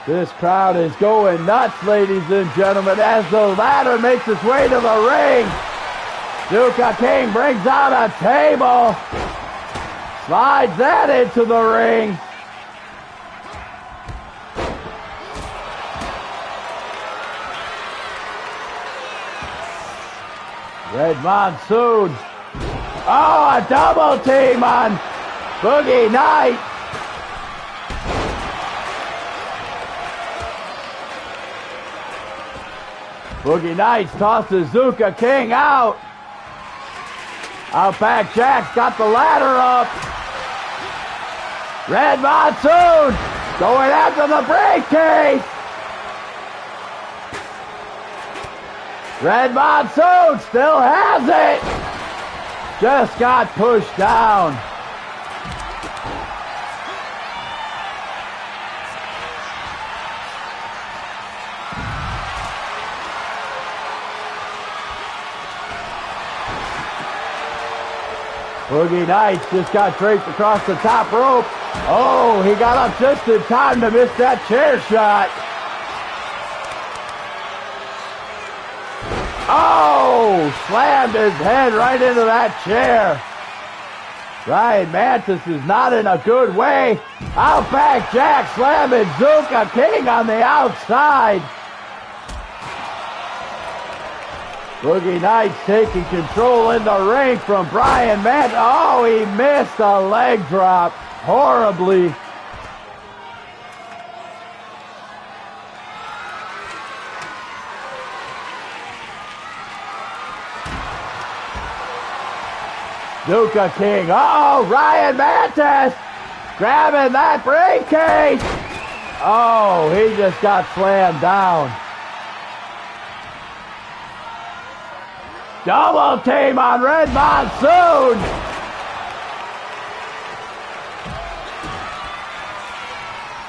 This crowd is going nuts, ladies and gentlemen, as the ladder makes its way to the ring. Nuka King brings out a table. Slides that into the ring. Red Monsoon. Oh, a double team on Boogie Knight. Boogie Knight tosses Nuka King out. Outback Jack's got the ladder up. Red Monsoon going after the briefcase. Red Monsoon still has it. Just got pushed down. Boogie Knight just got draped across the top rope. Oh, he got up just in time to miss that chair shot. Oh, slammed his head right into that chair. Ryan Mantis is not in a good way. Outback Jack slamming Zuka King on the outside. Boogie Nights taking control in the ring from Brian Mantis. Oh, he missed a leg drop horribly. Zuka King. Oh, Ryan Mantis grabbing that briefcase. Oh, he just got slammed down. Double team on Red Monsoon.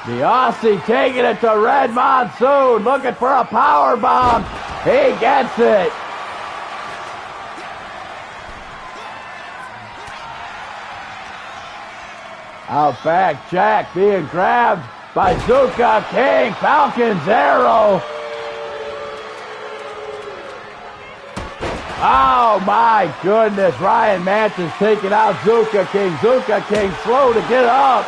The Aussie taking it to Red Monsoon, looking for a power bomb. He gets it. Outback Jack being grabbed by Zuka King. Falcon's arrow. Oh my goodness. Ryan Mantis taking out Zuka King. Zuka King slow to get up.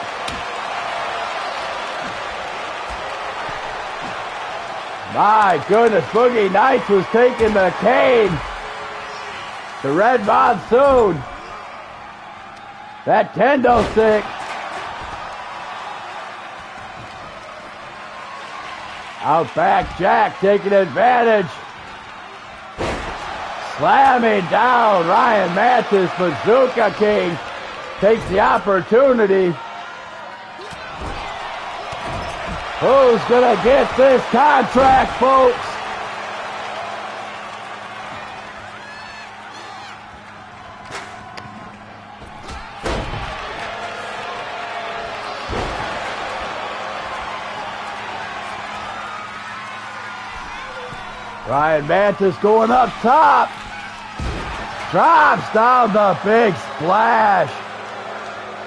My goodness. Boogie Nights was taking the cane. The Red Monsoon. That kendo stick. Outback Jack taking advantage. Slamming down Ryan Mantis, but Zuka King takes the opportunity. Who's gonna get this contract, folks? Ryan Mantis going up top. Drops down the big splash.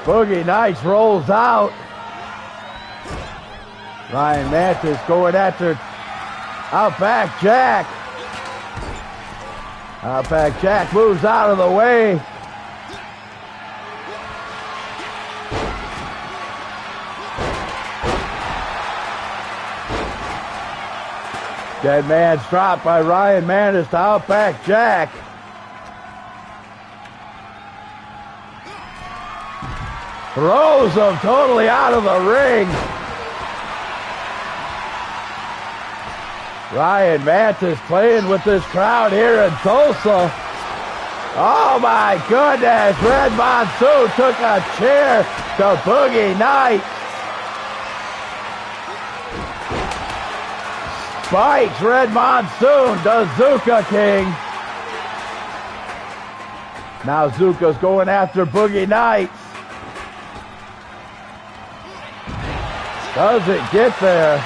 Boogie Nights rolls out. Ryan Mantis going after Outback Jack. Outback Jack moves out of the way. Dead man's dropped by Ryan Mantis to Outback Jack. Throws him totally out of the ring. Ryan Mantis playing with this crowd here in Tulsa. Oh my goodness, Red Monsoon took a chair to Boogie Nights. Spikes Red Monsoon to Zuka King. Now Zuka's going after Boogie Nights. Doesn't get there.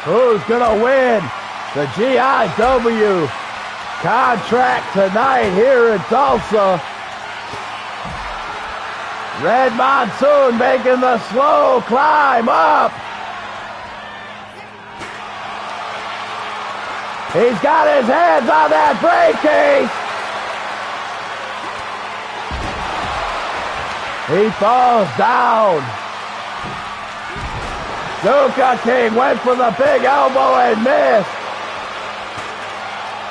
Who's gonna win the GIW contract tonight here in Tulsa? Red Monsoon making the slow climb up. He's got his hands on that briefcase. He falls down. Zuka King went for the big elbow and missed.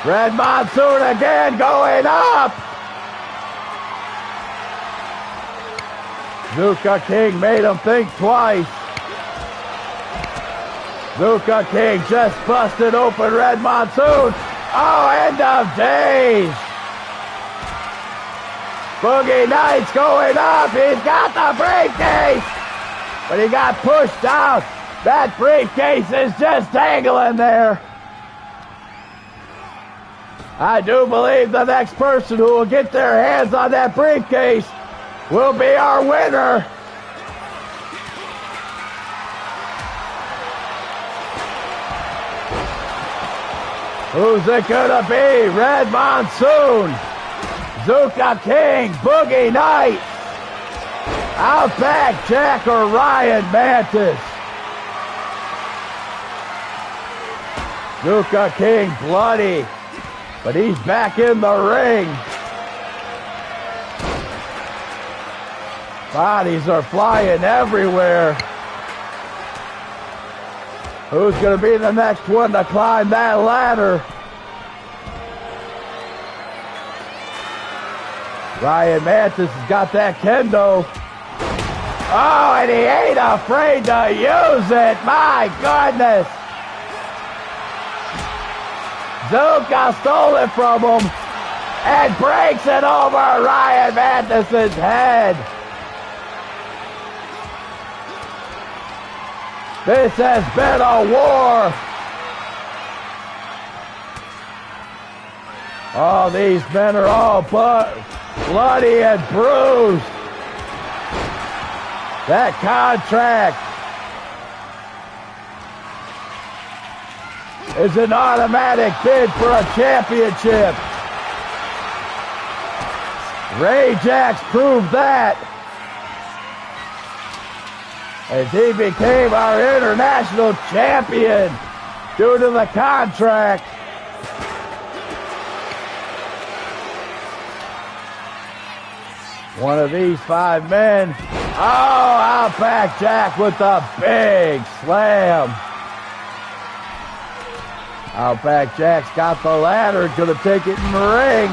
Red Monsoon again going up. Zuka King made him think twice. Zuka King just busted open Red Monsoon. Oh, end of days. Boogie Nights going up. He's got the briefcase. But he got pushed out. That briefcase is just dangling there. I do believe the next person who will get their hands on that briefcase will be our winner. Who's it gonna be? Red Monsoon, Zuka King, Boogie Nights, Outback Jack, or Ryan Mantis? Zuka King bloody, but he's back in the ring. Bodies are flying everywhere. Who's going to be the next one to climb that ladder? Ryan Mantis has got that kendo. Oh, and he ain't afraid to use it. My goodness. Zuka stole it from him and breaks it over Ryan Mantis' head. This has been a war. Oh, these men are all bloody and bruised. That contract is an automatic bid for a championship. Ray Jax proved that as he became our international champion due to the contract. One of these 5 men. Oh, Outback Jack with the big slam. Outback Jack's got the ladder, gonna take it in the ring.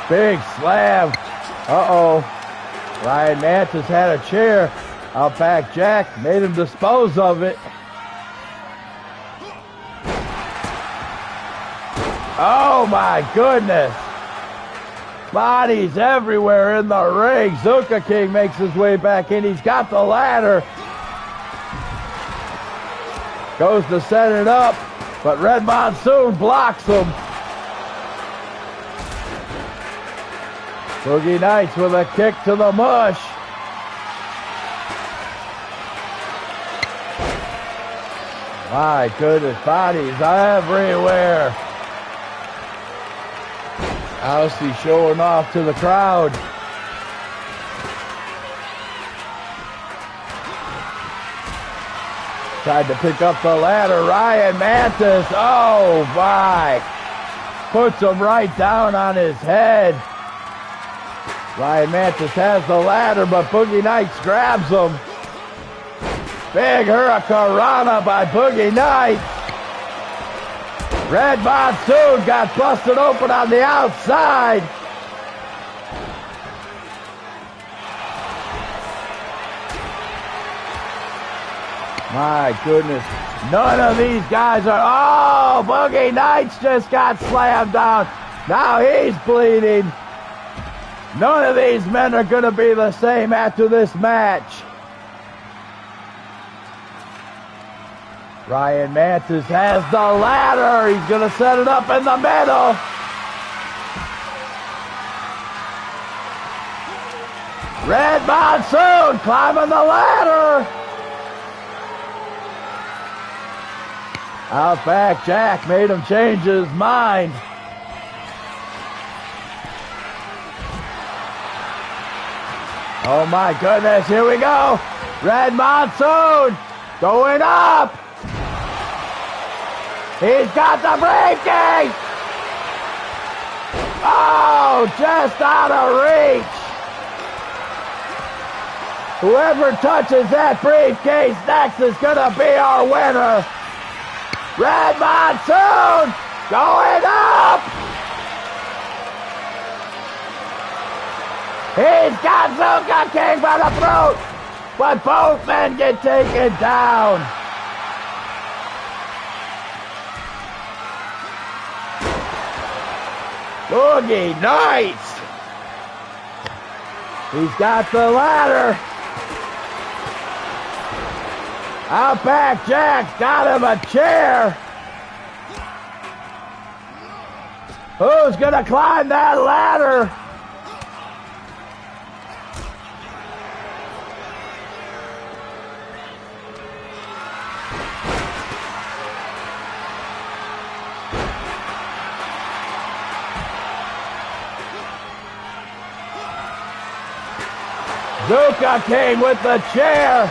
Big slam. Uh-oh. Ryan Mantis had a chair. Outback Jack made him dispose of it. Oh my goodness. Bodies everywhere in the ring. Zuka King makes his way back in. He's got the ladder. Goes to set it up, but Red Monsoon blocks him. Boogie Nights with a kick to the mush. My goodness, bodies everywhere. Ousty showing off to the crowd. Tried to pick up the ladder. Ryan Mantis, oh my. Puts him right down on his head. Ryan Mantis has the ladder, but Boogie Nights grabs him. Big Hurricanrana by Boogie Nights. Red Monsoon got busted open on the outside. My goodness. None of these guys are... Oh, Boogie Nights just got slammed down. Now he's bleeding. None of these men are going to be the same after this match. Ryan Mantis has the ladder. He's going to set it up in the middle. Red Monsoon climbing the ladder. Outback Jack made him change his mind. Oh my goodness, here we go. Red Monsoon going up. He's got the briefcase. Oh, just out of reach. Whoever touches that briefcase next is going to be our winner. Red Monsoon going up. He's got Zuka King by the throat, but both men get taken down. Boogie Nights. He's got the ladder. Outback Jack's got him a chair. Who's gonna climb that ladder? Luca King with the chair.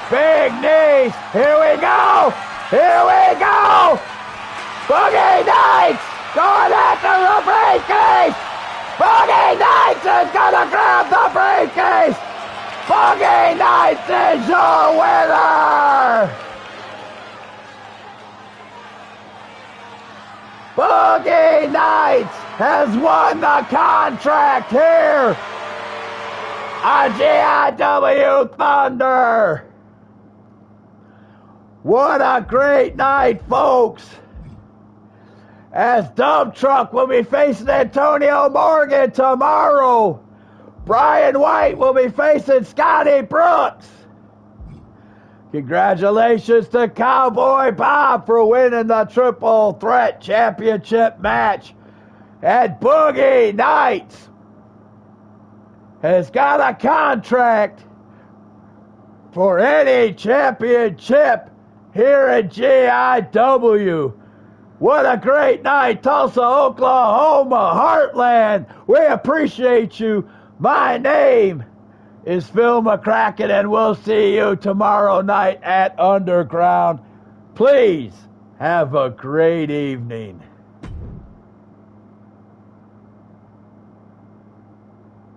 Big knees. Here we go. Here we go. Boogie Nights going after the briefcase. Boogie Nights is going to grab the briefcase. Boogie Nights is your winner. Boogie Nights has won the contract here on GIW Thunder. What a great night, folks. As Dump Truck will be facing Antonio Morgan tomorrow. Brian White will be facing Scotty Brooks. Congratulations to Cowboy Bob for winning the Triple Threat Championship match. And Boogie Nights has got a contract for any championship here at GIW. What a great night, Tulsa, Oklahoma, Heartland. We appreciate you. My name is Phil McCracken, and we'll see you tomorrow night at Underground. Please have a great evening.